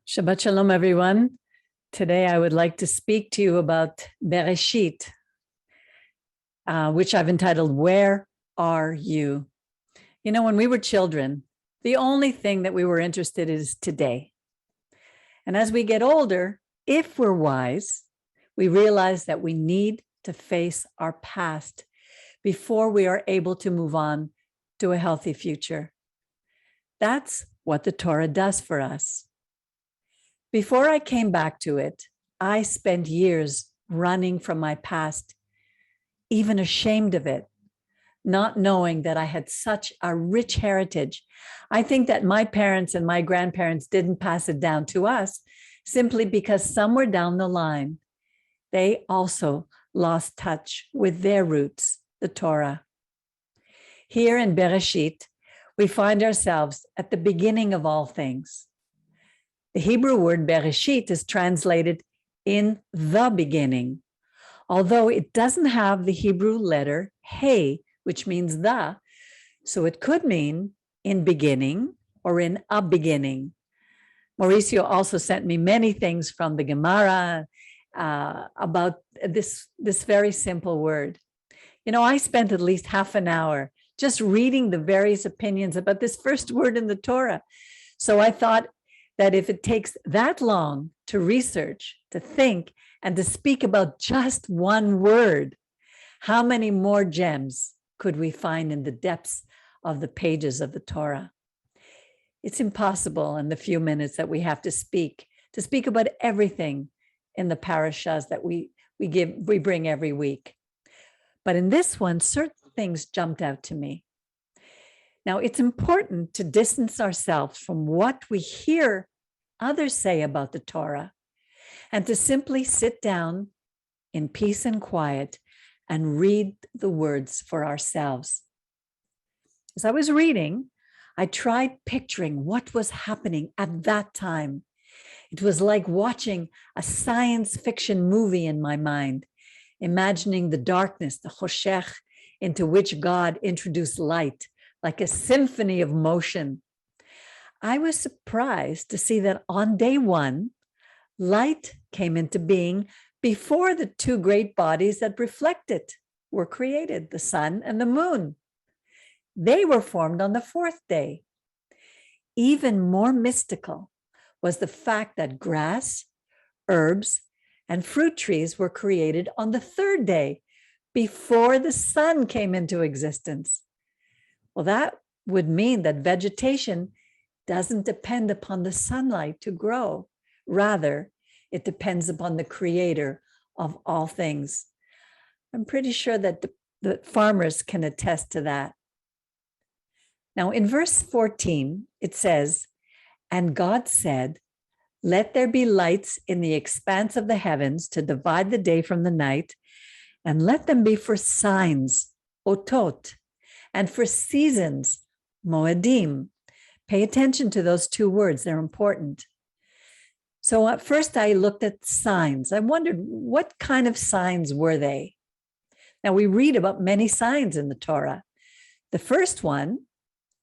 Shabbat Shalom, everyone. Today, I would like to speak to you about Bereshit, which I've entitled, Where Are You? You know, when we were children, the only thing that we were interested in is today. And as we get older, if we're wise, we realize that we need to face our past before we are able to move on to a healthy future. That's what the Torah does for us. Before I came back to it, I spent years running from my past, even ashamed of it, not knowing that I had such a rich heritage. I think that my parents and my grandparents didn't pass it down to us simply because somewhere down the line, they also lost touch with their roots, the Torah. Here in Bereshit, we find ourselves at the beginning of all things. The Hebrew word Bereshit is translated in the beginning, although it doesn't have the Hebrew letter He, which means the, so it could mean in beginning or in a beginning. Mauricio also sent me many things from the Gemara about this very simple word. You know, I spent at least half an hour just reading the various opinions about this first word in the Torah. So I thought that if it takes that long to research, to think, and to speak about just one word, how many more gems could we find in the depths of the pages of the Torah? It's impossible in the few minutes that we have to speak about everything in the parashas that we bring every week. But in this one, certain things jumped out to me. Now, it's important to distance ourselves from what we hear others say about the Torah and to simply sit down in peace and quiet and read the words for ourselves. As I was reading, I tried picturing what was happening at that time. It was like watching a science fiction movie in my mind, imagining the darkness, the choshech, into which God introduced light, like a symphony of motion. I was surprised to see that on day one, light came into being before the two great bodies that reflect it were created, the sun and the moon. They were formed on the fourth day. Even more mystical was the fact that grass, herbs, and fruit trees were created on the third day, before the sun came into existence. Well, that would mean that vegetation doesn't depend upon the sunlight to grow. Rather, it depends upon the creator of all things. I'm pretty sure that the farmers can attest to that. Now, in verse 14, it says, "And God said, let there be lights in the expanse of the heavens to divide the day from the night, and let them be for signs, otot, and for seasons, moedim." Pay attention to those two words, they're important. So at first I looked at signs. I wondered, what kind of signs were they? Now we read about many signs in the Torah. The first one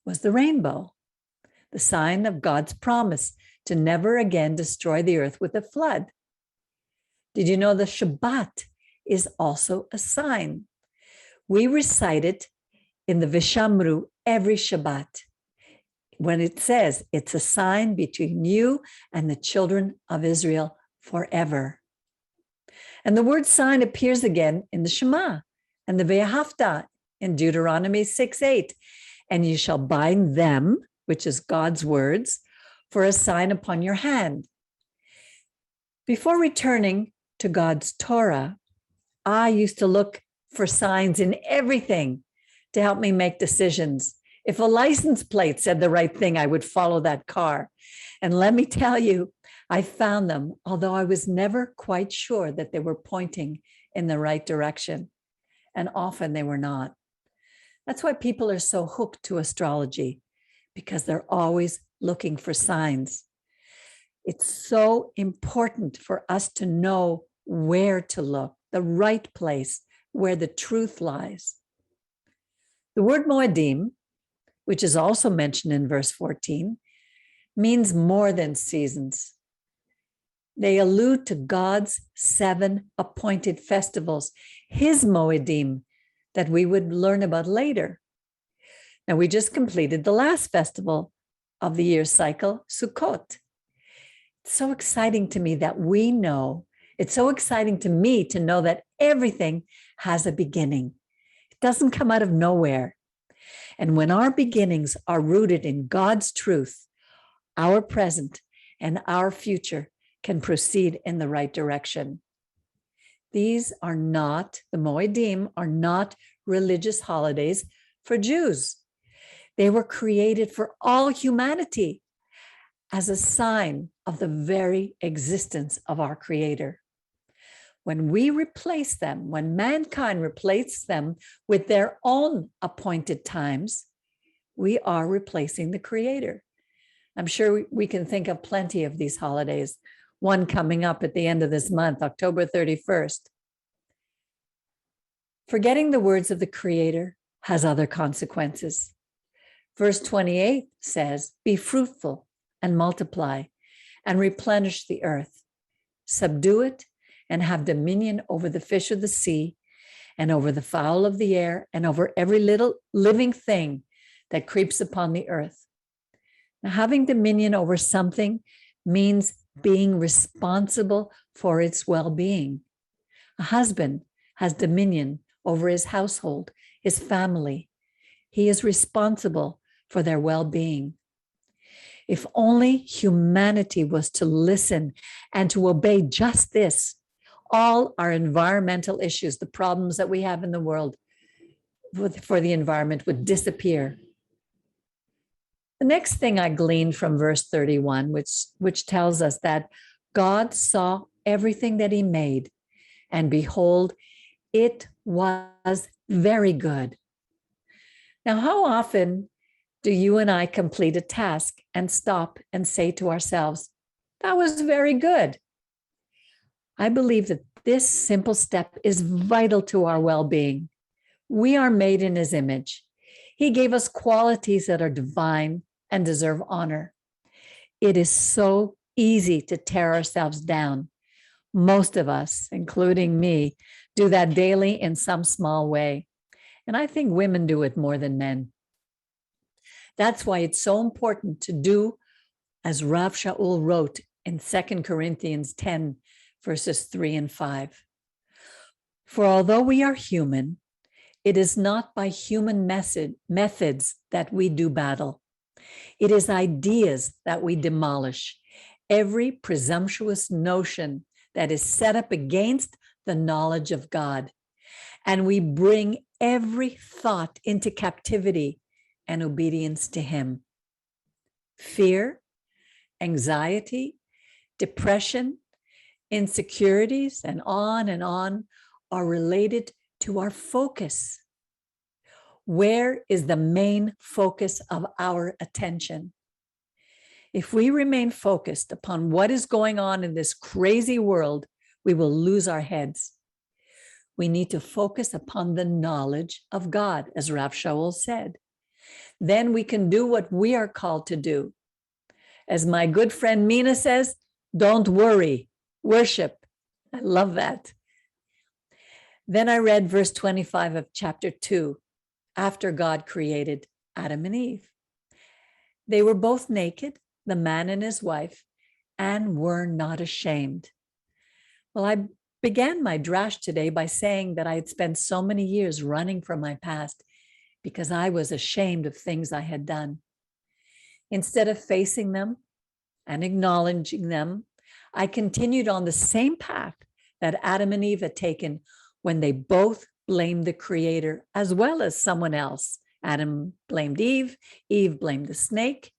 was the rainbow, the sign of God's promise to never again destroy the earth with a flood. Did you know the Shabbat is also a sign? We recite it in the Vishamru every Shabbat, when it says it's a sign between you and the children of Israel forever. And the word sign appears again in the Shema and the Ve'ahavta in Deuteronomy 6:8. "And you shall bind them," which is God's words, "for a sign upon your hand." Before returning to God's Torah, I used to look for signs in everything to help me make decisions. If a license plate said the right thing, I would follow that car. And let me tell you, I found them, although I was never quite sure that they were pointing in the right direction. And often they were not. That's why people are so hooked to astrology, because they're always looking for signs. It's so important for us to know where to look, the right place where the truth lies. The word moedim, which is also mentioned in verse 14, means more than seasons. They allude to God's 7 appointed festivals, his Moedim, that we would learn about later. Now, we just completed the last festival of the year cycle, Sukkot. It's so exciting to me that we know, it's so exciting to me to know that everything has a beginning. It doesn't come out of nowhere. And when our beginnings are rooted in God's truth, our present and our future can proceed in the right direction. These are not, the Moedim are not religious holidays for Jews. They were created for all humanity as a sign of the very existence of our Creator. When we replace them, when mankind replaces them with their own appointed times, we are replacing the Creator. I'm sure we can think of plenty of these holidays, one coming up at the end of this month, October 31st. Forgetting the words of the Creator has other consequences. Verse 28 says, "Be fruitful and multiply and replenish the earth, subdue it and have dominion over the fish of the sea and over the fowl of the air and over every little living thing that creeps upon the earth." Now, having dominion over something means being responsible for its well-being. A husband has dominion over his household, his family. He is responsible for their well-being. If only humanity was to listen and to obey just this, all our environmental issues, the problems that we have in the world for the environment would disappear. The next thing I gleaned from verse 31, which tells us that God saw everything that he made, and behold, it was very good. Now, how often do you and I complete a task and stop and say to ourselves, that was very good? I believe that this simple step is vital to our well-being. We are made in his image. He gave us qualities that are divine and deserve honor. It is so easy to tear ourselves down. Most of us, including me, do that daily in some small way. And I think women do it more than men. That's why it's so important to do as Rav Shaul wrote in 2 Corinthians 10, verses 3 and 5. For although we are human, it is not by human methods that we do battle. It is ideas that we demolish. Every presumptuous notion that is set up against the knowledge of God. And we bring every thought into captivity and obedience to him. Fear, anxiety, depression, insecurities, and on are related to our focus. Where is the main focus of our attention? If we remain focused upon what is going on in this crazy world, we will lose our heads. We need to focus upon the knowledge of God, as Rav Shaul said. Then we can do what we are called to do. As my good friend Mina says, don't worry, worship. I love that. Then I read verse 25 of chapter 2, after God created Adam and Eve. They were both naked, the man and his wife, and were not ashamed. Well, I began my drash today by saying that I had spent so many years running from my past because I was ashamed of things I had done. Instead of facing them and acknowledging them, I continued on the same path that Adam and Eve had taken when they both blamed the Creator as well as someone else. Adam blamed Eve, Eve blamed the snake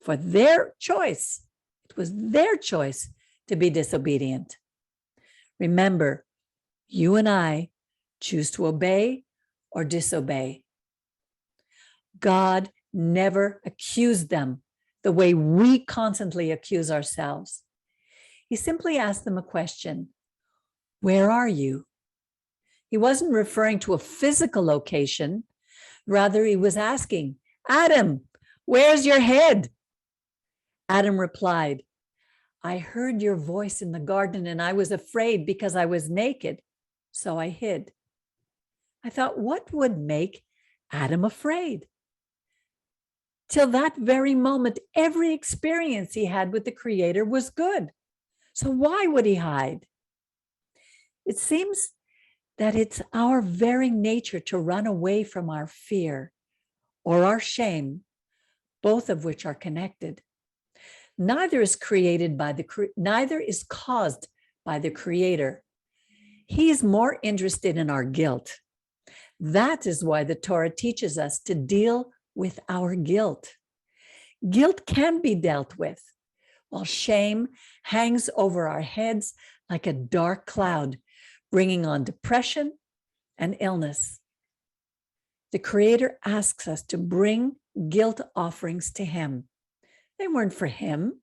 for their choice. It was their choice to be disobedient. Remember, you and I choose to obey or disobey. God never accused them the way we constantly accuse ourselves. He simply asked them a question: where are you? He wasn't referring to a physical location. Rather, he was asking, Adam, where's your head? Adam replied, I heard your voice in the garden and I was afraid because I was naked, so I hid. I thought, what would make Adam afraid? Till that very moment, every experience he had with the Creator was good. So why would he hide? It seems that it's our very nature to run away from our fear or our shame, both of which are connected. Neither is caused by the Creator. He is more interested in our guilt. That is why the Torah teaches us to deal with our guilt. Guilt can be dealt with, while shame hangs over our heads like a dark cloud, bringing on depression and illness. The Creator asks us to bring guilt offerings to Him. They weren't for Him,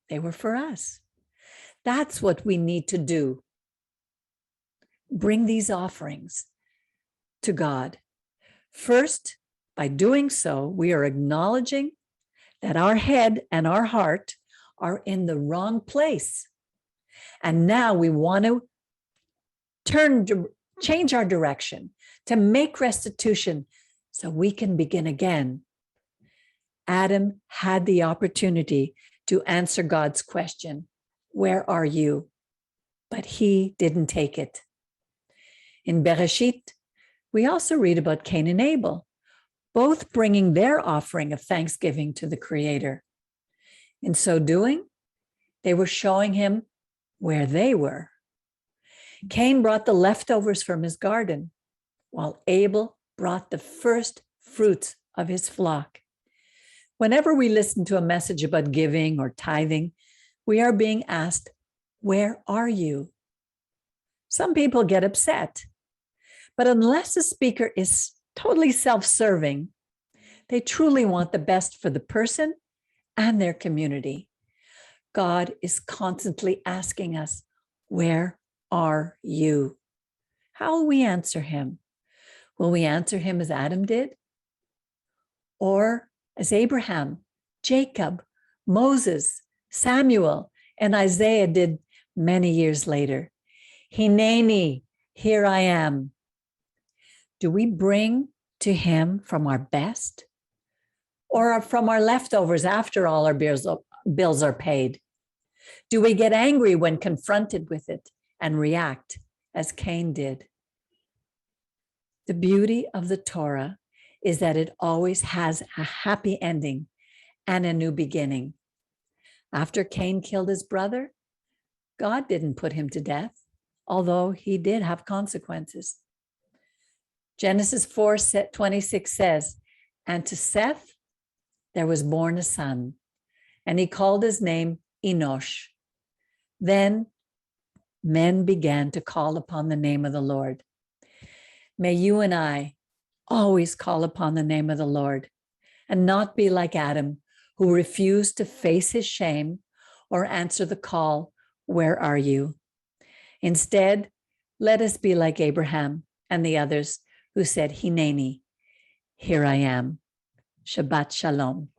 they were for us. That's what we need to do. Bring these offerings to God. First, by doing so, we are acknowledging that our head and our heart are in the wrong place. And now we want to change our direction, to make restitution so we can begin again. Adam had the opportunity to answer God's question, where are you? But he didn't take it. In Bereshit, we also read about Cain and Abel, both bringing their offering of thanksgiving to the Creator. In so doing, they were showing him where they were. Cain brought the leftovers from his garden, while Abel brought the first fruits of his flock. Whenever we listen to a message about giving or tithing, we are being asked, where are you? Some people get upset, but unless the speaker is totally self-serving, they truly want the best for the person and their community. God is constantly asking us, where are you? How will we answer him? Will we answer him as Adam did? Or as Abraham, Jacob, Moses, Samuel, and Isaiah did many years later? Hineni, here I am. Do we bring to him from our best or from our leftovers after all our bills are paid? Do we get angry when confronted with it and react as Cain did? The beauty of the Torah is that it always has a happy ending and a new beginning. After Cain killed his brother, God didn't put him to death, although he did have consequences. Genesis 4:26 says, and to Seth there was born a son, and he called his name Enosh. Then men began to call upon the name of the Lord. May you and I always call upon the name of the Lord and not be like Adam, who refused to face his shame or answer the call, where are you? Instead, let us be like Abraham and the others who said, Hineni, here I am. Shabbat Shalom.